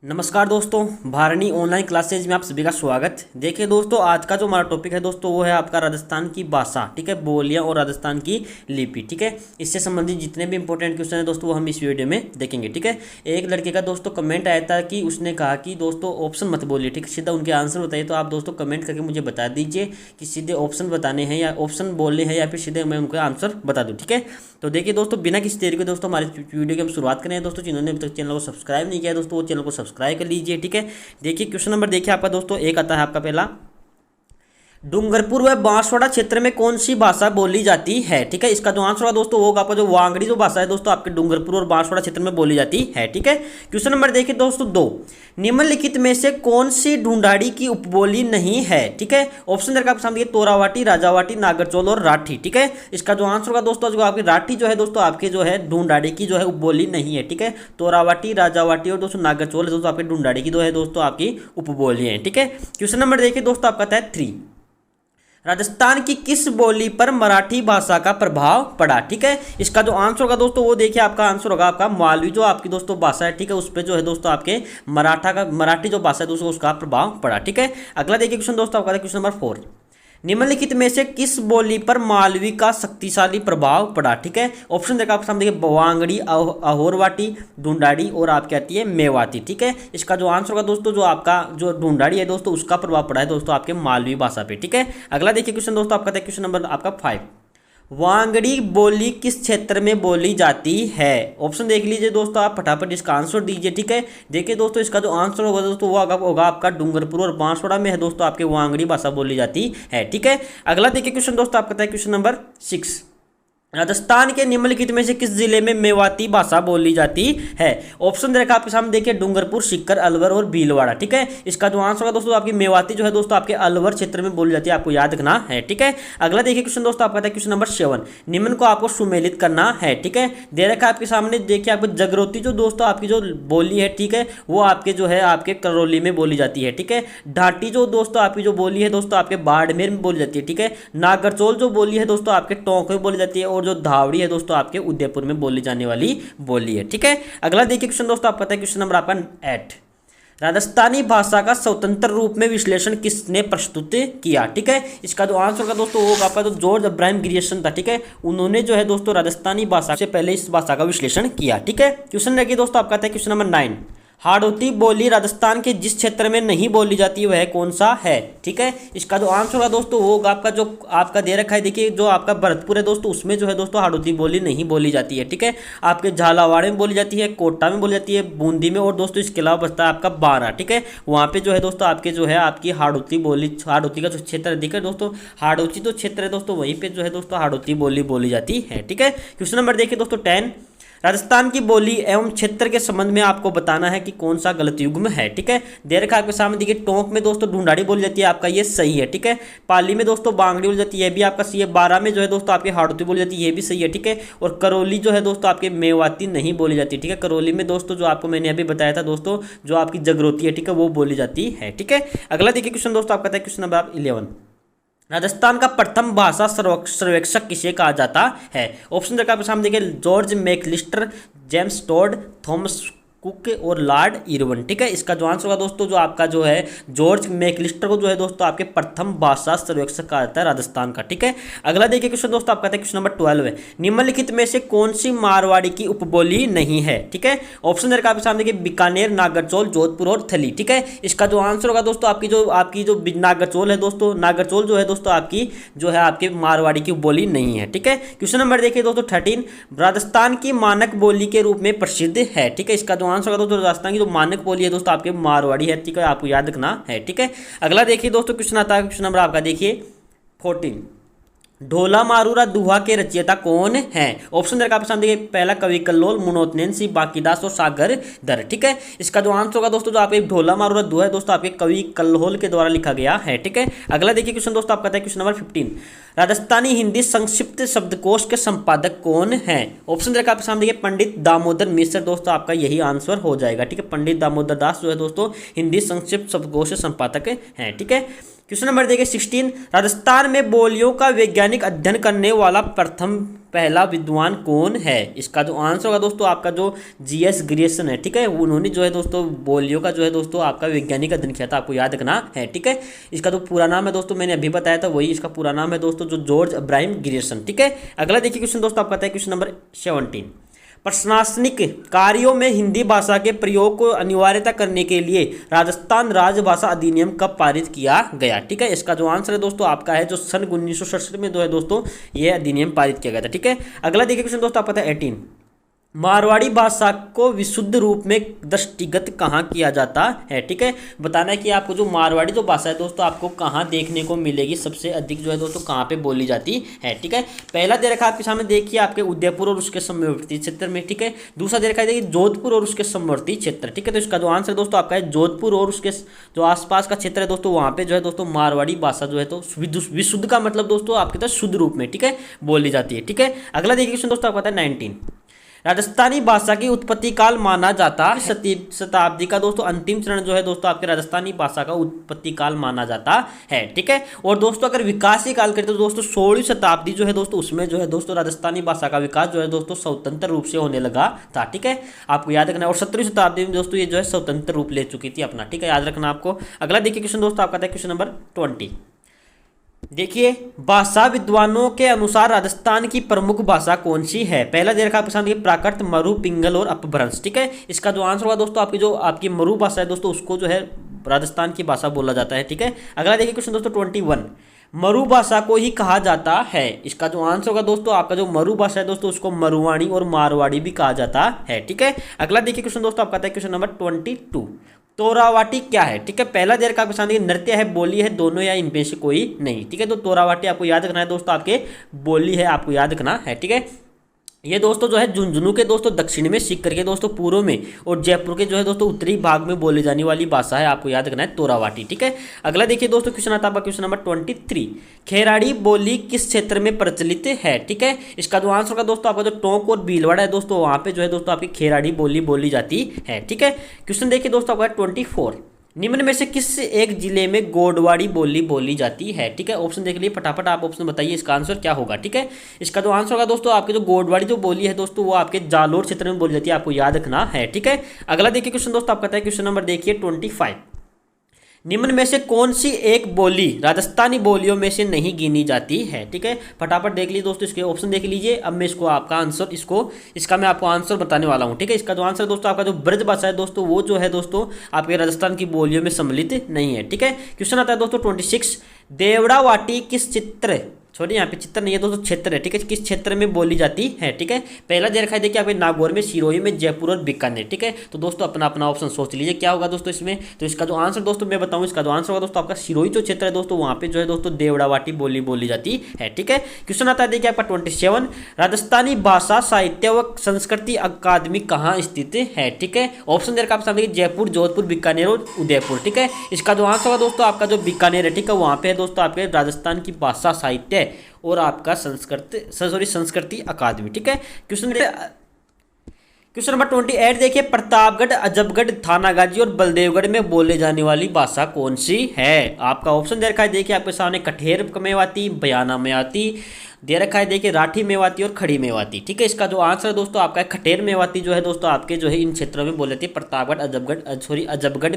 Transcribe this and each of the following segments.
नमस्कार दोस्तों, Bharani online classes में आप सभी का स्वागत। देखिए दोस्तों, आज का जो हमारा टॉपिक है दोस्तों वो है आपका राजस्थान की भाषा, ठीक है, बोलियां और राजस्थान की लिपि, ठीक है। इससे संबंधित जितने भी इंपॉर्टेंट क्वेश्चन है दोस्तों वो हम इस वीडियो में देखेंगे, ठीक है। एक लड़के का दोस्तों कमेंट आया था कि उसने कहा कि दोस्तों ऑप्शन मत बोलिए, ठीक है, सीधा उनके आंसर बताइए। तो आप दोस्तों कमेंट करके मुझे बता दीजिए कि सीधे ऑप्शन बताने हैं या ऑप्शन बोलने हैं या फिर सीधे मैं उनका आंसर बता दूँ, ठीक है। तो देखिए दोस्तों, बिना किसी देरी के दोस्तों हमारे वीडियो की हम शुरुआत करें। दोस्तों जिन्होंने अभी तक चैनल को सब्सक्राइब नहीं किया है दोस्तों वो चैनल को सब्सक्राइब कर लीजिए, ठीक है। देखिए क्वेश्चन नंबर देखिए आपका दोस्तों, एक आता है आपका पहला, डूंगरपुर व बांसवाड़ा क्षेत्र में कौन सी भाषा बोली जाती है, ठीक है। इसका जो आंसर होगा दोस्तों वो आपका जो वांगड़ी जो भाषा है दोस्तों आपके डूंगरपुर और बांसवाड़ा क्षेत्र में बोली जाती है, ठीक है। क्वेश्चन नंबर देखिए दोस्तों दो, निम्नलिखित में से कौन सी ढूंढाड़ी की उपबोली नहीं है, ठीक है। ऑप्शन देखिए आपके सामने, तोरावाटी, राजावाटी, नागरचौल और राठी, ठीक है। इसका जो आंसर होगा दोस्तों, जो आपकी राठी जो है दोस्तों आपके जो है ढूंढाड़ी की जो है उपबोली नहीं है, ठीक है। तोरावाटी, राजावाटी और दोस्तों नागरचौल दोस्तों आपके ढूंढाड़ी की जो है दोस्तों आपकी उपबोली है, ठीक है। क्वेश्चन नंबर देखिए दोस्तों आपका था 3, राजस्थान की किस बोली पर मराठी भाषा का प्रभाव पड़ा, ठीक है। इसका जो आंसर होगा दोस्तों वो देखिए आपका आंसर होगा आपका मालवी जो आपकी दोस्तों भाषा है, ठीक है, उस पर जो है दोस्तों आपके मराठी जो भाषा है दोस्तों उसका प्रभाव पड़ा, ठीक है। अगला देखिए क्वेश्चन दोस्तों आपका क्वेश्चन नंबर 4, निम्नलिखित में से किस बोली पर मालवी का शक्तिशाली प्रभाव पड़ा, ठीक है। ऑप्शन देखा आपके सामने, देखिए वांगड़ी, अहोरवाटी, ढूंढाड़ी और आपकी आती है मेवाती, ठीक है। इसका जो आंसर होगा दोस्तों जो आपका जो ढूंढाड़ी है दोस्तों उसका प्रभाव पड़ा है दोस्तों आपके मालवी भाषा पे, ठीक है। अगला देखिए क्वेश्चन दोस्तों आपका क्वेश्चन नंबर आपका 5, वांगड़ी बोली किस क्षेत्र में बोली जाती है। ऑप्शन देख लीजिए दोस्तों, आप फटाफट इसका आंसर दीजिए, ठीक है। देखिए दोस्तों इसका जो आंसर होगा दोस्तों वो होगा आपका डूंगरपुर और बांसवाड़ा में है दोस्तों आपके वांगड़ी भाषा बोली जाती है, ठीक है। अगला देखिए क्वेश्चन दोस्तों आपका है क्वेश्चन नंबर 6, राजस्थान के निम्नलिखित में से किस जिले में मेवाती भाषा बोली जाती है। ऑप्शन देखा आपके सामने, देखिए डूंगरपुर, सीकर, अलवर और भीलवाड़ा, ठीक है। इसका जो आंसर होगा दोस्तों आपकी मेवाती जो है दोस्तों आपके अलवर क्षेत्र में बोली जाती है, आपको याद रखना है, ठीक है। अगला देखिए क्वेश्चन दोस्तों आपका था क्वेश्चन नंबर 7, निम्न को आपको सुमेलित करना है, ठीक है। दे रखा है आपके सामने, देखिए आपको जगरोती जो दोस्तों आपकी जो बोली है, ठीक है, वो आपके जो है आपके करौली में बोली जाती है, ठीक है। ढाटी जो दोस्तों आपकी जो बोली है दोस्तों आपके बाड़मेर में बोली जाती है, ठीक है। नागरचौल जो बोली है दोस्तों आपके टोंक में बोली जाती है और जो धावड़ी है दोस्तों आपके उदयपुर में बोली जाने वाली बोली है, ठीक है। अगला देखिए क्वेश्चन दोस्तों आपका है क्वेश्चन नंबर आपका 8, राजस्थानी भाषा का स्वतंत्र रूप में विश्लेषण किसने प्रस्तुत किया, ठीक है। इसका जो आंसर होगा दोस्तों वो आपका जो जॉर्ज अब्राहम ग्रियर्सन था, ठीक है, उन्होंने जो है दोस्तों राजस्थानी भाषा से पहले इस भाषा का विश्लेषण किया, ठीक है। क्वेश्चन देखिए दोस्तों आपका है क्वेश्चन नंबर 9, हाड़ौती बोली राजस्थान के जिस क्षेत्र में नहीं बोली जाती वह कौन सा है, ठीक है। इसका जो आंसर होगा दोस्तों वो आपका जो आपका दे रखा है, देखिए जो आपका भरतपुर है दोस्तों उसमें जो है दोस्तों हाड़ौती बोली नहीं बोली जाती है, ठीक है। आपके झालावाड़ में बोली जाती है, कोटा में बोली जाती है, बूंदी में और दोस्तों इसके अलावा बचता है आपका बारा, ठीक है। वहाँ पे जो है दोस्तों आपके जो है आपकी हाड़ौती बोली, हाड़ौती का जो क्षेत्र है देखिए दोस्तों, हाड़ौती जो क्षेत्र है दोस्तों वहीं पे जो है दोस्तों हाड़ौती बोली बोली जाती है, ठीक है। क्वेश्चन नंबर देखिए दोस्तों 10, राजस्थान की बोली एवं क्षेत्र के संबंध में आपको बताना है कि कौन सा गलत युग्म है, ठीक है। दे रखा आपके सामने, देखिए टोंक में दोस्तों ढूंढाड़ी बोली जाती है, आपका ये सही है, ठीक है। पाली में दोस्तों बांगड़ी बोली जाती है, ये भी आपका सही है। बारा में जो है दोस्तों आपकी हाड़ौती बोली जाती है, ये भी सही है, ठीक है। और करौली जो है दोस्तों आपके मेवाती नहीं बोली जाती, ठीक है। करौली में दोस्तों जो आपको मैंने अभी बताया था दोस्तों जो आपकी जगरोती है, ठीक है, वो बोली जाती है, ठीक है। अगला देखिए क्वेश्चन दोस्तों आपका था क्वेश्चन नंबर 11, राजस्थान का प्रथम भाषा सर्वेक्षक किसे कहा जाता है। ऑप्शन देखा आपके सामने, देखिए George McAllister, James Tod, Thomas Cook और लॉर्ड इरविन, ठीक है। इसका जो आंसर होगा दोस्तों जो आपका जो है जॉर्ज मैकलिस्टर को जो है दोस्तों आपके प्रथम भाषा सर्वेक्षक कहा जाता है राजस्थान का, ठीक है। अगला देखिए क्वेश्चन दोस्तों आपका है क्वेश्चन नंबर 12 है, निम्नलिखित में से कौन सी मारवाड़ी की उपबोली नहीं है, ठीक है। ऑप्शन देखा आपके सामने, देखिए बीकानेर, नागरचौल, जोधपुर और थली, ठीक है। इसका जो आंसर होगा दोस्तों आपकी जो नागरचौल है दोस्तों, नागरचौल जो है दोस्तों आपकी जो है आपकी मारवाड़ी की उपबोली नहीं है, ठीक है। क्वेश्चन नंबर देखिए दोस्तों 13, राजस्थान की मानक बोली के रूप में प्रसिद्ध है, ठीक है। इसका जो आंसर होगा दोस्तों राजस्थान की जो मानक बोली है दोस्तों आपके मारवाड़ी है, ठीक है, आपको याद रखना है, ठीक है। अगला देखिए दोस्तों क्वेश्चन आता है क्वेश्चन नंबर आपका देखिए 14, ढोला मारूरा दुहा के रचयिता कौन है। ऑप्शन देखा आपके सामने, देखिए पहला कवि कल्लोल, मुनोतनैन सिंह, बांकीदास और सागर दर, ठीक है। इसका जो आंसर होगा दोस्तों जो आपके ढोला मारूरा दुहा है दोस्तों आपके कवि कल्लोल के द्वारा लिखा गया है, ठीक है। अगला देखिए क्वेश्चन दोस्तों आपका है क्वेश्चन नंबर 15, राजस्थानी हिंदी संक्षिप्त शब्दकोश के संपादक कौन है। ऑप्शन देखा आपके सामने, देखिए पंडित दामोदर मिश्र दोस्तों आपका यही आंसर हो जाएगा, ठीक है। पंडित दामोदर दास जो है दोस्तों हिंदी संक्षिप्त शब्दकोश के संपादक हैं, ठीक है। क्वेश्चन नंबर देखिए 16, राजस्थान में बोलियों का वैज्ञानिक अध्ययन करने वाला प्रथम पहला विद्वान कौन है? इसका जो आंसर होगा दोस्तों आपका जो जीएस ग्रियर्सन है, ठीक है, उन्होंने जो है दोस्तों बोलियों का जो है दोस्तों आपका वैज्ञानिक अध्ययन किया था, आपको याद रखना है, ठीक है। इसका जो पूरा नाम है दोस्तों मैंने अभी बताया था, वही इसका पूरा नाम है दोस्तों जो जॉर्ज अब्राहम ग्रियर्सन, ठीक है। अगला देखिए क्वेश्चन दोस्तों आपका है क्वेश्चन नंबर 17, प्रशासनिक कार्यों में हिंदी भाषा के प्रयोग को अनिवार्यता करने के लिए राजस्थान राजभाषा अधिनियम कब पारित किया गया? ठीक है, इसका जो आंसर है दोस्तों आपका है जो सन 1967 में जो है दोस्तों ये अधिनियम पारित किया गया था, ठीक है। अगला देखिए क्वेश्चन दोस्तों आपका 18, मारवाड़ी भाषा को विशुद्ध रूप में दृष्टिगत कहाँ किया जाता है? ठीक है, बताना है कि आपको जो मारवाड़ी जो भाषा है दोस्तों आपको कहाँ देखने को मिलेगी, सबसे अधिक जो है दोस्तों कहाँ पे बोली जाती है, ठीक है। पहला दे रखा है आपके सामने देखिए आपके उदयपुर और उसके समवर्ती क्षेत्र में, ठीक है। दूसरा दे रखा है देखिए जोधपुर और उसके समवर्ती क्षेत्र, ठीक है। तो इसका जो आंसर दोस्तों आपका है जोधपुर और उसके जो आसपास का क्षेत्र है दोस्तों वहाँ पे जो है दोस्तों मारवाड़ी भाषा जो है तो विशुद्ध का मतलब दोस्तों आपके तरह शुद्ध रूप में, ठीक है, बोली जाती है, ठीक है। अगला देखिए क्वेश्चन दोस्तों आपका 19, राजस्थानी भाषा की उत्पत्ति काल माना जाता है, शताब्दी का दोस्तों अंतिम चरण जो है दोस्तों आपके राजस्थानी भाषा का उत्पत्ति काल माना जाता है, ठीक है। और दोस्तों अगर विकास की काल करें तो दोस्तों 16वीं शताब्दी जो है दोस्तों उसमें जो है दोस्तों राजस्थानी भाषा का विकास जो है दोस्तों स्वतंत्र रूप से होने लगा था, ठीक है, आपको याद रखना। और 17वीं शताब्दी में दोस्तों ये जो है स्वतंत्र रूप ले चुकी थी अपना, ठीक है, याद रखना आपको। अगला देखिए क्वेश्चन दोस्तों आपका था क्वेश्चन नंबर 20, देखिए भाषा विद्वानों के अनुसार राजस्थान की प्रमुख भाषा कौन सी है? पहला दे रखा है आपके प्राकृत, मरु, पिंगल और अपभ्रंश, ठीक है। इसका जो आंसर होगा दोस्तों आपकी जो आपकी मरु भाषा है दोस्तों उसको जो है राजस्थान की भाषा बोला जाता है, ठीक है। अगला देखिए क्वेश्चन दोस्तों 21, मरु भाषा को ही कहा जाता है। इसका जो आंसर होगा दोस्तों आपका जो मरु भाषा है दोस्तों उसको मरुवाणी और मारवाड़ी भी कहा जाता है, ठीक है। अगला देखिए क्वेश्चन दोस्तों आपका है क्वेश्चन नंबर 22, तोरावाटी क्या है? ठीक है, पहला देर का पसंद नृत्य है, बोली है, दोनों या इनमें से कोई नहीं, ठीक है। तो तोरावाटी आपको याद रखना है दोस्तों, आपके बोली है, आपको याद रखना है, ठीक है। ये दोस्तों जो है झुंझुनू के दोस्तों दक्षिण में, सीकर के दोस्तों पूर्व में और जयपुर के जो है दोस्तों उत्तरी भाग में बोली जाने वाली भाषा है, आपको याद रखना है तोरावाटी, ठीक है। अगला देखिए दोस्तों क्वेश्चन आता है क्वेश्चन नंबर 23, खेराड़ी बोली किस क्षेत्र में प्रचलित है? ठीक है, इसका जो आंसर होगा दोस्तों आपका जो टोंक और भीलवाड़ा है दोस्तों वहाँ पे जो है दोस्तों आपकी खेराड़ी बोली बोली जाती है, ठीक है। क्वेश्चन देखिए दोस्तों आपका 24, निम्न में से किस एक जिले में गोडवाड़ी बोली बोली जाती है? ठीक है, ऑप्शन देख लीजिए फटाफट, आप ऑप्शन बताइए इसका आंसर क्या होगा, ठीक है। इसका जो आंसर होगा दोस्तों आपके जो गोडवाड़ी जो बोली है दोस्तों वो आपके जालोर क्षेत्र में बोली जाती है, आपको याद रखना है, ठीक है। अगला देखिए क्वेश्चन दोस्तों आपका है क्वेश्चन नंबर देखिए 25, निम्न में से कौन सी एक बोली राजस्थानी बोलियों में से नहीं गिनी जाती है? ठीक है, फटाफट देख लीजिए दोस्तों, इसके ऑप्शन देख लीजिए। अब मैं इसको आपका आंसर इसका मैं आपको आंसर बताने वाला हूँ, ठीक है। इसका जो आंसर दोस्तों आपका जो ब्रज भाषा है दोस्तों वो जो है दोस्तों आपके राजस्थान की बोलियों में सम्मिलित नहीं है, ठीक है। क्वेश्चन आता है दोस्तों 26, देवड़ावाटी किस चित्र, सॉरी यहाँ पे चित्र नहीं है दोस्तों, क्षेत्र है, ठीक है, किस क्षेत्र में बोली जाती है? ठीक है, पहला दे रखा है देखिए आपके नागौर में, सिरोही में, जयपुर और बीकानेर, ठीक है। तो दोस्तों अपना अपना ऑप्शन सोच लीजिए क्या होगा दोस्तों इसमें। तो इसका जो आंसर दोस्तों मैं बताऊं, इसका जो आंसर होगा दोस्तों आपका सिरोही जो क्षेत्र है दोस्तों वहाँ पे जो है दोस्तों देवड़ावाटी बोली बोली जाती है, ठीक है। क्वेश्चन आता है देखिए आपका 27, राजस्थानी भाषा साहित्य व संस्कृति अकादमी कहाँ स्थित है? ठीक है, ऑप्शन दे रखा है आपके जयपुर, जोधपुर, बीकानेर और उदयपुर, ठीक है। इसका जो आंसर होगा दोस्तों आपका जो बीकानेर है, ठीक है, वहाँ पे है दोस्तों आपके राजस्थान की भाषा साहित्य और आपका संस्कृति अकादमी, ठीक है। क्वेश्चन नंबर 28 देखिए, प्रतापगढ़, अजबगढ़, थानागाजी और बलदेवगढ़ में बोले जाने वाली भाषा कौन सी है? आपका ऑप्शन दे रखा है देखिए आपके सामने, कठेर मेवाती, बयाना मेवाती दे रखा है देखिए, राठी मेवाती और खड़ी मेवाती, ठीक है। इसका जो आंसर है दोस्तों आपका खटेर मेवाती जो है दोस्तों आपके जो है इन क्षेत्रों में बोले थे, प्रतापगढ़, अजबगढ़,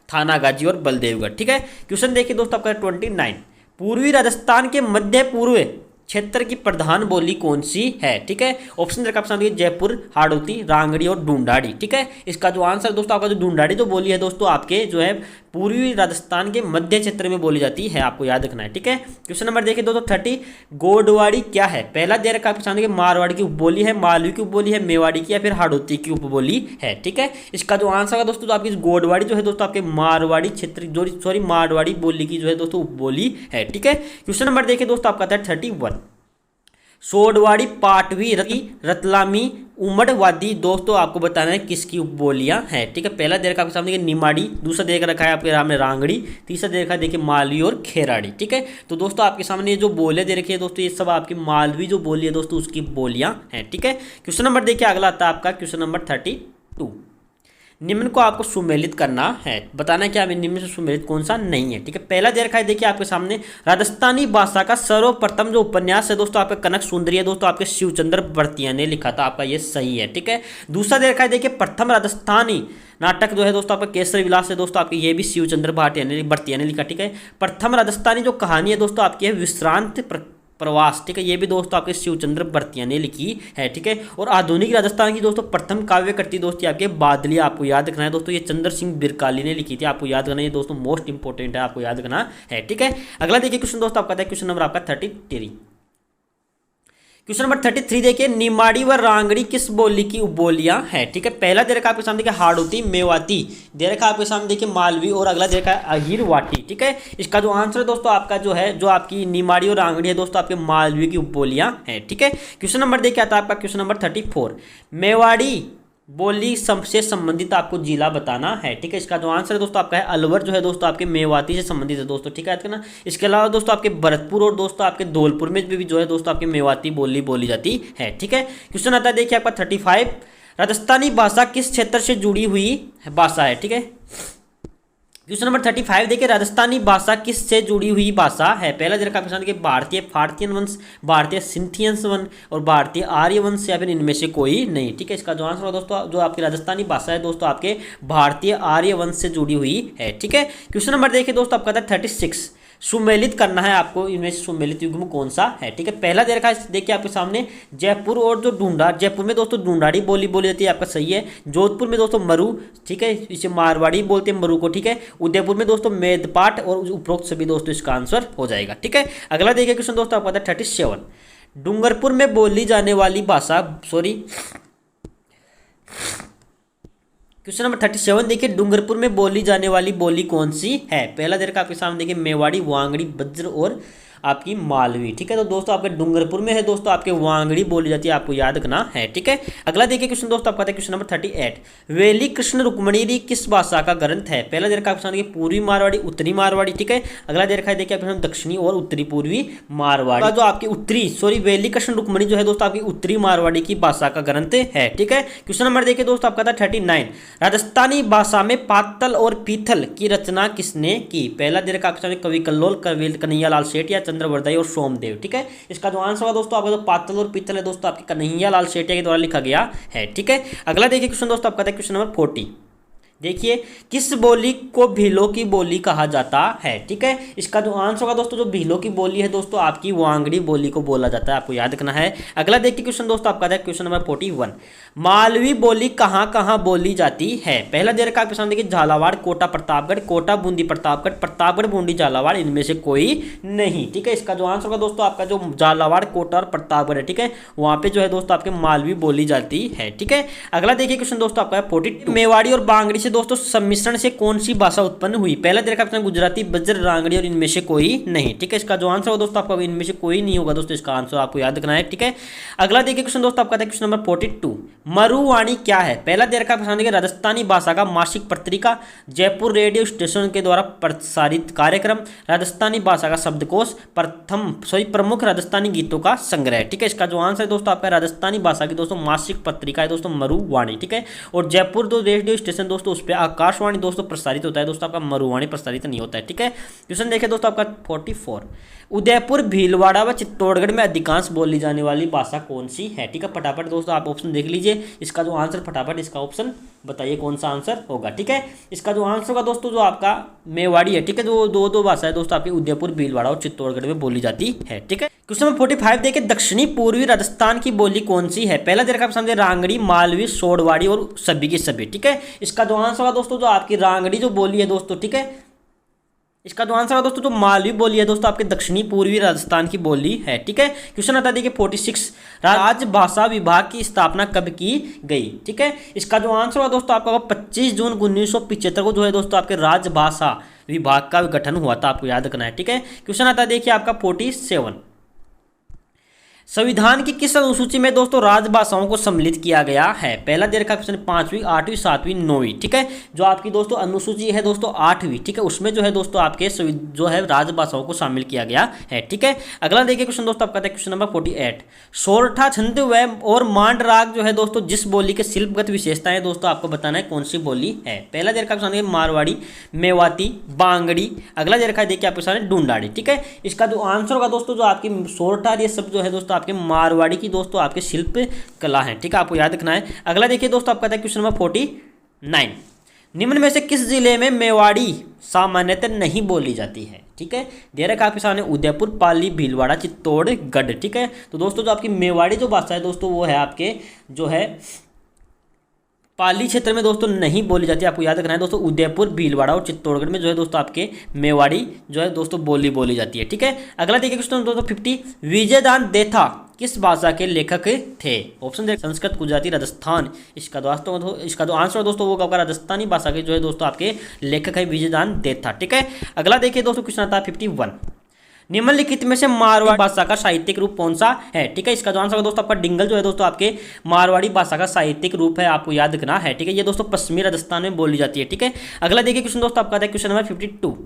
थानागाजी और बलदेवगढ़, ठीक है। क्वेश्चन देखिए दोस्तों आपका 29, पूर्वी राजस्थान के मध्य पूर्व क्षेत्र की प्रधान बोली कौन सी है? ठीक है, ऑप्शन रखा आपके जयपुर, हाड़ौती, रांगड़ी और ढूंढाड़ी, ठीक है। इसका जो आंसर दोस्तों आपका जो ढूंढाड़ी जो बोली है दोस्तों आपके जो है पूर्वी राजस्थान के मध्य क्षेत्र में बोली जाती है, आपको याद रखना है, ठीक है। क्वेश्चन नंबर देखिए दोस्तों 30, गोडवाड़ी क्या है? पहला दे रखा आपके सामने मारवाड़ी की उपबोली है, मालवी की उपबोली है, मेवाड़ी की या फिर हाड़ौती की उपबोली है, ठीक है। इसका जो आंसर है दोस्तों आपकी गोडवाड़ी जो है दोस्तों आपके मारवाड़ी क्षेत्र मारवाड़ी बोली की जो है दोस्तों उपबोली है, ठीक है। क्वेश्चन नंबर देखिए दोस्तों आपका था 31, सोडवाड़ी, पाटवी, रतलामी, उमड़वादी दोस्तों आपको बताना है किसकी उपबोलियां हैं, ठीक है। पहला दे रखा आपके सामने निमाड़ी, दूसरा दे रखा है आपके सामने रांगड़ी, तीसरा दे रखा है देखिए मालवी और खेराड़ी, ठीक है। तो दोस्तों आपके सामने ये जो बोलियां दे रखी है दोस्तों ये सब आपकी मालवी जो बोली है दोस्तों उसकी बोलियां हैं, ठीक है। क्वेश्चन नंबर देखिए अगला आता है आपका क्वेश्चन नंबर 32, निम्न को आपको सुमेलित करना है, बताना है कि आप निम्न से सुमेलित कौन सा नहीं है। ठीक है, पहला दे रखा है देखिए आपके सामने, राजस्थानी भाषा का सर्वप्रथम जो उपन्यास है दोस्तों आपका कनक सुंदरी है दोस्तों, आपके शिवचंद्र भरतिया ने लिखा था, आपका ये सही है। ठीक है, दूसरा दे रखा है देखिए, प्रथम राजस्थानी नाटक जो है दोस्तों आपका केसर विलास है दोस्तों, आपके ये भी शिवचंद्र भरतिया ने लिखा। ठीक है, प्रथम राजस्थानी जो कहानी है दोस्तों आपकी है विश्रांत प्रवास। ठीक है, ये भी दोस्तों आपके शिवचंद्र भरतिया ने लिखी है। ठीक है, और आधुनिक राजस्थान की दोस्तों प्रथम काव्य कृति दोस्तों आपके बादलिया, आपको याद रखना है दोस्तों, ये चंद्र सिंह बिरकाली ने लिखी थी, आपको याद करना है दोस्तों, मोस्ट इंपोर्टेंट है, आपको याद रखना है। ठीक है, अगला देखिए क्वेश्चन दोस्तों आपका क्वेश्चन नंबर आपका 33। क्वेश्चन नंबर 33 देखिए, निमाड़ी व रांगड़ी किस बोली की उपबोलियां है। ठीक है, पहला दे रखा आपके सामने देखिए हाड़ौती मेवाती, दे रखा आपके सामने देखिए मालवी, और अगला दे रखा है अहिरवाटी। ठीक है, इसका जो आंसर है दोस्तों आपका जो है, जो आपकी निमाड़ी और रांगड़ी है दोस्तों आपके मालवी की उपबोलियां है। ठीक है, क्वेश्चन नंबर देखिए आता है आपका क्वेश्चन नंबर 34, मेवाड़ी बोली से संबंधित आपको जिला बताना है। ठीक है, इसका जो आंसर है दोस्तों आपका है अलवर, जो है दोस्तों आपके मेवाती से संबंधित है दोस्तों। ठीक है ना, इसके अलावा दोस्तों आपके भरतपुर और दोस्तों आपके धौलपुर में भी जो है दोस्तों आपके मेवाती बोली बोली जाती है। ठीक है, क्वेश्चन आता है देखिए आपका 35, राजस्थानी भाषा किस क्षेत्र से जुड़ी हुई भाषा है। ठीक है, क्वेश्चन नंबर 35 देखिए, राजस्थानी भाषा किससे जुड़ी हुई भाषा है। पहला जरा आपके सामने देखिए, भारतीय फारतियन वंश, भारतीय सिंथियंस वंश और भारतीय आर्य वंश, या फिर इनमें से कोई नहीं। ठीक है, इसका जो आंसर है दोस्तों, जो आपकी राजस्थानी भाषा है दोस्तों आपके भारतीय आर्य वंश से जुड़ी हुई है। ठीक है, क्वेश्चन नंबर देखिए दोस्तों आपका था 36, सुमेलित करना है आपको, इनमें से सुमेलित युग्म कौन सा है। ठीक है, पहला दे रखा है देखिए आपके सामने, जयपुर और जो ढूंढा, जयपुर में दोस्तों ढूंढाड़ी बोली बोली जाती है, आपका सही है। जोधपुर में दोस्तों मरु, ठीक है, इसे मारवाड़ी बोलते हैं मरु को। ठीक है, उदयपुर में दोस्तों मेदपाट, और उपरोक्त सभी दोस्तों इसका आंसर हो जाएगा। ठीक है, अगला देखिए क्वेश्चन दोस्तों आपका था 37, डूंगरपुर में बोली जाने वाली भाषा, क्वेश्चन नंबर 37 देखिए, डूंगरपुर में बोली जाने वाली बोली कौन सी है। पहला दे रखा आपके सामने देखिए, मेवाड़ी, वांगड़ी, बज्र और आपकी मालवी। ठीक है, तो दोस्तों आपके डूंगरपुर में है दोस्तों आपके वांगड़ी बोली जाती है, आपको याद रखना है। ठीक है, अगला देखिए क्वेश्चन दोस्तों आपका क्वेश्चन नंबर 38, वेली कृष्ण रुक्मणी किस भाषा का ग्रंथ है। पहला दे रखा आपके सामने पूर्वी मारवाड़ी, उत्तरी मारवाड़ी। ठीक है, अगला दे रखा है देखिए आपके दक्षिणी और उत्तरी पूर्वी मारवाड़ी। जो आपकी वेली कृष्ण रुक्मणी जो है दोस्तों आपकी उत्तरी मारवाड़ी की भाषा का ग्रंथ है। ठीक है, क्वेश्चन नंबर देखिए दोस्तों आपका था 39, राजस्थानी भाषा में पातल और पीथल की रचना किसने की। पहला दे रखा आपके सामने कवि कल्लोल, कवि कन्हैया लाल सेठ या चंद्रवरदाई और सोमदेव। ठीक है, इसका जो आंसर होगा दोस्तों आपका जो पातल और पीतल है दोस्तों आपके कन्हैया लाल सेठिया के द्वारा लिखा गया है। ठीक है, अगला देखिए क्वेश्चन दोस्तों आपका क्वेश्चन नंबर 40, देखिए, किस बोली को भीलों की बोली कहा जाता है। ठीक है, इसका जो आंसर होगा दोस्तों, जो भीलों की बोली है दोस्तों आपकी वांगड़ी बोली को बोला जाता है, आपको याद रखना है। अगला देखिए क्वेश्चन दोस्तों आपका क्वेश्चन नंबर 41, मालवी बोली कहाँ कहाँ बोली जाती है। पहला दे रखा आपके सामने देखिए, झालावाड़, कोटा प्रतापगढ़, कोटा बूंदी प्रतापगढ़, प्रतापगढ़ बूंदी झालावाड़, इनमें से कोई नहीं। ठीक है, इसका जो आंसर होगा दोस्तों आपका जो झालावाड़, कोटा और प्रतापगढ़ है, ठीक है, वहाँ पे जो है दोस्तों आपके मालवी बोली जाती है। ठीक है, अगला देखिए क्वेश्चन दोस्तों आपका 42, मेवाड़ी और बांगड़ी दोस्तों सम्मिश्रण से कौन सी भाषा उत्पन्न हुई। पहला दे रखा है गुजराती, बज्र, रांगड़ी और इनमें से कोई नहीं। ठीक है, इसका जो आंसर होगा दोस्तों आपका इनमें से कोई नहीं होगा दोस्तों, इसका आंसर आपको याद रखना है। ठीक है, अगला देखिए क्वेश्चन दोस्तों आपका क्वेश्चन नंबर 42, मरुवाणी क्या है। पहला दे रखा है राजस्थानी भाषा का मासिक पत्रिका, जयपुर रेडियो स्टेशन के द्वारा प्रसारित कार्यक्रम, राजस्थानी भाषा का शब्दकोश, प्रमुख राजस्थानी गीतों का संग्रह। ठीक है, इसका जो आंसर है दोस्तों आपका राजस्थानी भाषा की दोस्तों मासिक पत्रिका है दोस्तों मरुवाणी। ठीक है, और जयपुर जो रेडियो स्टेशन दोस्तों उस पर आकाशवाणी दोस्तों प्रसारित होता है दोस्तों, आपका मरुवाणी प्रसारित नहीं होता है। ठीक है, क्वेश्चन देखिए दोस्तों आपका 44, उदयपुर, भीलवाड़ा व चित्तौड़गढ़ में अधिकांश बोली जाने वाली भाषा कौन सी है। ठीक है, फटाफट दोस्तों आप ऑप्शन देख लीजिए, इसका जो आंसर फटाफट इसका ऑप्शन बताइए कौन सा आंसर होगा। ठीक है, इसका जो आंसर होगा दोस्तों जो आपका मेवाड़ी है। ठीक है, जो दो भाषा है दोस्तों आपकी उदयपुर, भीलवाड़ा और चित्तौड़गढ़ में बोली जाती है। ठीक है, क्वेश्चन नंबर 45 देखिए, दक्षिणी पूर्वी राजस्थान की बोली कौन सी है। पहला दे रखा है सामने रांगड़ी, मालवी, सोडवाड़ी और सभी की सभी। ठीक है, इसका जो आंसर होगा दोस्तों जो आपकी रांगड़ी जो बोली है दोस्तों, ठीक है, इसका जो आंसर है दोस्तों जो मालवी बोली है दोस्तों आपके दक्षिणी पूर्वी राजस्थान की बोली है। ठीक है, क्वेश्चन आता देखिए 46, राजभाषा विभाग की स्थापना कब की गई। ठीक है, इसका जो आंसर है दोस्तों आपका 25 जून 1975 को जो है दोस्तों आपके राजभाषा विभाग का गठन हुआ था, आपको याद रखना है। ठीक है, क्वेश्चन आता देखिए आपका 47, संविधान की किस अनुसूची में दोस्तों राजभाषाओं को सम्मिलित किया गया है? पहला दे रखा ऑप्शन 5वीं, 8वीं, 7वीं, 9वीं। ठीक है, जो आपकी दोस्तों अनुसूची है दोस्तों 8वीं। ठीक है, उसमें जो है दोस्तों आपके जो है राजभाषाओं को शामिल किया गया है। ठीक है, अगला देखिए क्वेश्चन दोस्तों आपका है क्वेश्चन नंबर 48। सोरठा छंद व और मांड राग जो है दोस्तों जिस बोली के शिल्पगत विशेषताएं दोस्तों आपको बताना है कौन सी बोली है? पहला दे रखा ऑप्शन है मारवाड़ी, मेवाती, बांगड़ी। अगला दे रखा है देखिए आपके सामने ढूंढाड़ी। ठीक है, इसका जो आंसर होगा दोस्तों जो आपकी सोरठा ये सब जो है दोस्तों आपके मारवाड़ी की दोस्तों आपके शिल्प कला है। ठीक है, आपको याद रखना है। अगला देखिए दोस्तों आपका है क्वेश्चन नंबर 49। निम्न में से किस जिले में मेवाड़ी सामान्यतः नहीं बोली जाती है? ठीक है, दे रखा आपके सामने उदयपुर, पाली, भीलवाड़ा, चित्तौड़गढ़। ठीक है, तो दोस्तों जो आपकी मेवाड़ी जो भाषा है दोस्तों वो है आपके जो है पाली क्षेत्र में दोस्तों नहीं बोली जाती है। आपको याद रखना है दोस्तों उदयपुर, भीलवाड़ा और चित्तौड़गढ़ में जो है दोस्तों आपके मेवाड़ी जो है दोस्तों बोली जाती है। ठीक है, अगला देखिए क्वेश्चन दोस्तों 50। विजयदान देथा किस भाषा के लेखक थे? ऑप्शन दे संस्कृत, गुजराती, राजस्थान। इसका जो आंसर दोस्तों वो होगा राजस्थानी भाषा के जो है दोस्तों आपके लेखक है विजयदान देथा। ठीक है, अगला देखिए दोस्तों क्वेश्चन आता है 51। निम्नलिखित में से मारवाड़ी भाषा का साहित्यिक रूप कौन सा है? ठीक है, इसका जो आंसर दोस्तों आपका डिंगल जो है दोस्तों आपके मारवाड़ी भाषा का साहित्यिक रूप है, आपको याद रखना है। ठीक है, ये दोस्तों पश्चिमी राजस्थान में बोली जाती है। ठीक है, अगला देखिए क्वेश्चन दोस्तों आपका है क्वेश्चन नंबर 52।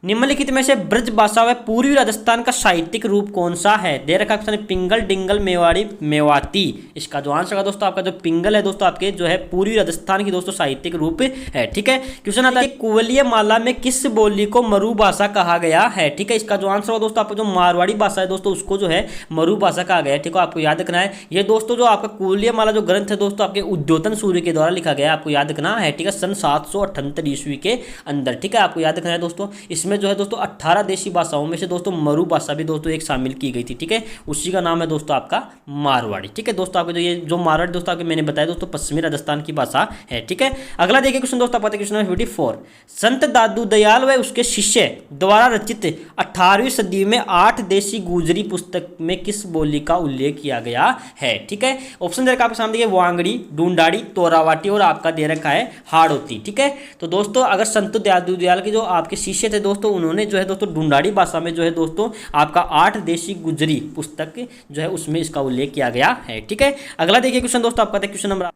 निम्नलिखित में से ब्रज भाषा व पूर्वी राजस्थान का साहित्यिक रूप कौन सा है? दे रखा है पिंगल, डिंगल, मेवाड़ी, मेवाती। इसका जो आंसर है दोस्तों आपका जो पिंगल है दोस्तों आपके जो है पूर्वी राजस्थान की दोस्तों साहित्यिक रूप है। ठीक है, क्वेश्चन आता है कुवलीय माला में किस बोली को मरु भाषा कहा गया है? ठीक है, इसका जो आंसर है दोस्तों आपको जो मारवाड़ी भाषा है दोस्तों उसको जो है मरु भाषा कहा गया है। ठीक है, आपको याद रखना है। ये दोस्तों जो आपका कुवलीय माला जो ग्रंथ है दोस्तों आपके उद्योतन सूर्य के द्वारा लिखा गया है, आपको याद रखना है। ठीक है, सन 778 ईस्वी के अंदर। ठीक है, आपको याद रखना है दोस्तों। इसमें जो है दोस्तों 18 देशी भाषाओं में से दोस्तों मरु भाषा भी दोस्तों एक शामिल की गई थी। ठीक है, उसी का नाम है दोस्तों आपका मारवाड़ी। ठीक है दोस्तों, आपको जो मारवाड़ी दोस्तों आपके मैंने बताया दोस्तों पश्चिमी राजस्थान की भाषा है। ठीक है, अगला देखिए क्वेश्चन दोस्तों आपका क्वेश्चन नंबर 54। संत दादू दयाल व उसके शिष्य द्वारा रचित 18वीं सदी में 8 देशी गुजरी पुस्तक में किस बोली का उल्लेख किया गया है? ठीक है, ऑप्शन दे रखा आपके सामने वांगड़ी, ढूंढाड़ी, तोरावाटी और आपका दे रखा है हाड़ौती। ठीक है, तो दोस्तों अगर संत दादू दयाल के जो आपके शिष्य थे दोस्तों उन्होंने जो है दोस्तों ढूंढाड़ी भाषा में जो है दोस्तों आपका 8 देशी गुजरी पुस्तक जो है उसमें इसका उल्लेख किया गया है। ठीक है, अगला देखिए क्वेश्चन दोस्तों आपका क्वेश्चन नंबर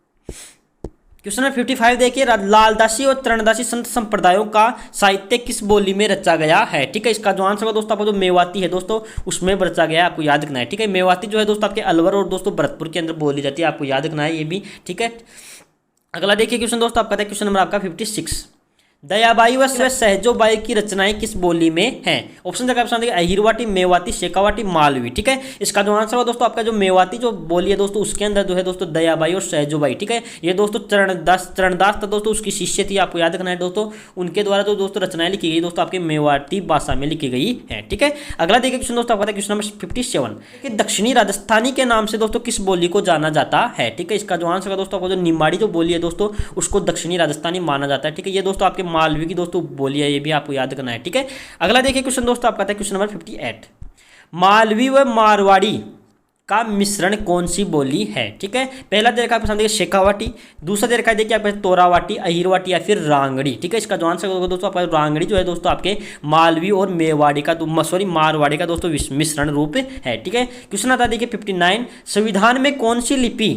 55 देखिए। लालदासी और तरणदासी संत संप्रदायों का साहित्य किस बोली में रचा गया है? ठीक है, इसका जो आंसर है दोस्तों आपका जो मेवाती है दोस्तों उसमें रचा गया है, आपको याद रखना है। ठीक है, मेवाती जो है दोस्तों आपके अलवर और दोस्तों भरतपुर के अंदर बोली जाती है, आपको याद रखना है ये भी। ठीक है, अगला देखिए क्वेश्चन दोस्तों आपका क्वेश्चन नंबर आपका 56। दयाबाई व सहजोबाई की रचनाएं किस बोली में हैं? ऑप्शन देखा आपके अहिरवाटी, मेवाती, शेखावाटी, मालवी। ठीक है, इसका जो आंसर होगा दोस्तों आपका जो मेवाती जो बोली है दोस्तों उसके अंदर जो है दोस्तों दयाबाई और सहजोबाई। ठीक है, ये दोस्तों चरणदास था दोस्तों उसकी शिष्य थी, आपको याद रखना है दोस्तों। उनके द्वारा जो दोस्तों रचनाएं लिखी गई दोस्तों आपके मेवाती भाषा में लिखी गई है। ठीक है, अगला देखिए क्वेश्चन दोस्तों आपका क्वेश्चन नंबर 57 कि दक्षिणी राजस्थानी के नाम से दोस्तों किस बोली को जाना जाता है? ठीक है, इसका जो आंसर है दोस्तों आपको जो निमाड़ी जो बोली है दोस्तों उसको दक्षिणी राजस्थानी माना जाता है। ठीक है, ये दोस्तों आपके मालवी की दोस्तों बोली है, ये भी आपको याद करना है। ठीक है, अगला देखिए क्वेश्चन दोस्तों आपका क्वेश्चन नंबर 58। मालवी व मारवाड़ी का मिश्रण कौन सी बोली है? ठीक है, पहला दे रखा है शेखावाटी, दूसरा दे रखा है देखिए आपका तोरावाटी, अहिरवाटी या फिर रांगड़ी। ठीक है, इसका जो आंसर होगा दोस्तों आपका रांगड़ी जो है दोस्तों आपके मालवी और मेवाड़ी का मारवाड़ी का दोस्तों मिश्रण रूप है। ठीक है, क्वेश्चन आता है देखिए 59। संविधान में कौन सी लिपि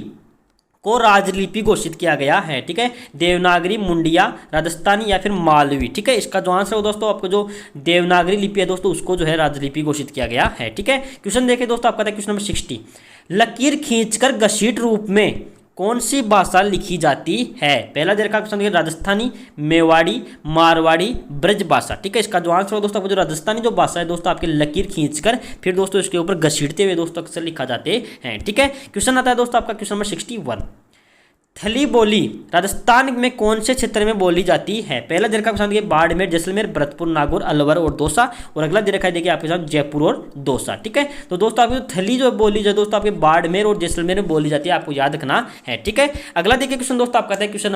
को राजलिपि घोषित किया गया है? ठीक है, देवनागरी, मुंडिया, राजस्थानी या फिर मालवी। ठीक है, इसका जो आंसर है दोस्तों आपको जो देवनागरी लिपि है दोस्तों उसको जो है राजलिपि घोषित किया गया है। ठीक है, क्वेश्चन देखिए दोस्तों आपका क्वेश्चन नंबर 60। लकीर खींचकर घसीट रूप में कौन सी भाषा लिखी जाती है? पहला दे रखा है राजस्थानी, मेवाड़ी, मारवाड़ी, ब्रज भाषा। ठीक है, इसका जो आंसर है दोस्तों आपको जो राजस्थानी जो भाषा है दोस्तों आपके लकीर खींचकर फिर दोस्तों इसके ऊपर घसीटते हुए दोस्तों अक्सर लिखा जाते हैं। ठीक है, क्वेश्चन आता है दोस्तों आपका क्वेश्चन नंबर 61। थली बोली राजस्थान में कौन से क्षेत्र में बोली जाती है? पहला दे रखा है बाड़मेर, जैसलमेर, भरतपुर, नागौर, अलवर और दौसा और अगला दे रखा है देखिए आपके साथ जयपुर और दौसा। ठीक है, तो दोस्तों आपकी थली जो बोली जो दोस्तों आपके बाड़मेर और जैसलमेर में बोली जाती है, आपको याद रखना है। ठीक है, अगला देखिए क्वेश्चन दोस्तों आपका है क्वेश्चन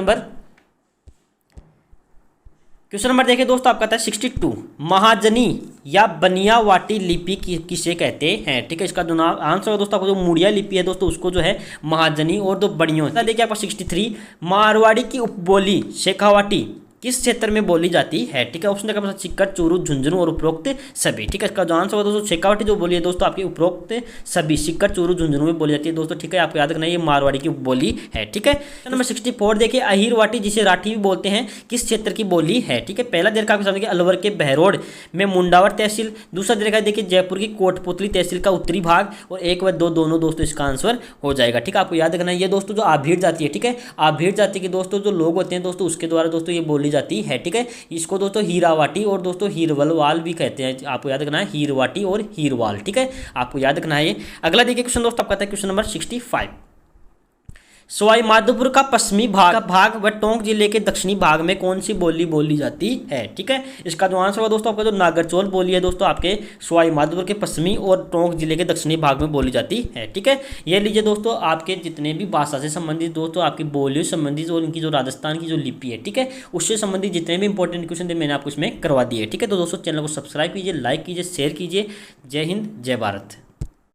नंबर देखिए दोस्तों आपका था 62। महाजनी या बनियावाटी लिपि किसे कहते हैं? ठीक है, इसका जो नाम आंसर है दोस्तों आपको जो मुड़िया लिपि है दोस्तों उसको जो है महाजनी और दो बड़ियों। देखिए आपका 63। मारवाड़ी की उपबोली शेखावाटी किस क्षेत्र में बोली जाती है, ठीक है। ऑप्शन देखा चिक्कर, चूरू, झुंझुनू और उपरोक्त सभी, ठीक है। इसका जो आंसर होगा दोस्तों शेखावटी जो बोली है दोस्तों आपकी उपरोक्त सभी, सिक्कर, चूरू, झुंझुनू में बोली जाती है दोस्तों, ठीक है। आपको याद रखना ये मारवाड़ी की बोली है, ठीक है। नंबर 64 देखिए अहिरवाटी जिसे राठी भी बोलते हैं किस क्षेत्र की बोली है, ठीक है। पहला देखा आपके सामने अलवर के बहरोड में मुंडावर तहसील, दूसरा देखा देखिए जयपुर की कोटपुतली तहसील का उत्तरी भाग, और 1 व 2 दोनों दोस्तों इसका आंसर हो जाएगा, ठीक है। आपको याद रखना ये दोस्तों जो आभीड़ जाती है, ठीक है, आभीड़ जाति के दोस्तों जो लोग होते हैं दोस्तों उसके द्वारा दोस्तों ये बोली जाती है, ठीक है। इसको दोस्तों हीरावाटी और दोस्तों हीरवलवाल भी कहते हैं, आपको याद रखना है हीरवाटी और हीरवाल, ठीक है, आपको याद रखना है। अगला देखिए क्वेश्चन दोस्तों आपका है क्वेश्चन नंबर 65। सवाई माधोपुर का पश्चिमी भाग व टोंक जिले के दक्षिणी भाग में कौन सी बोली बोली जाती है, ठीक है। इसका जो आंसर होगा दोस्तों आपका जो नागरचौल बोली है दोस्तों आपके सवाई माधोपुर के पश्चिमी और टोंक जिले के दक्षिणी भाग में बोली जाती है, ठीक है। ये लीजिए दोस्तों आपके जितने भी भाषा से संबंधित दोस्तों आपकी बोलियों से संबंधित और इनकी जो राजस्थान की जो लिपि है, ठीक है, उससे संबंधित जितने भी इंपॉर्टेंट क्वेश्चन थे मैंने आपको इसमें करवा दिए, ठीक है। तो दोस्तों चैनल को सब्सक्राइब कीजिए, लाइक कीजिए, शेयर कीजिए। जय हिंद, जय भारत।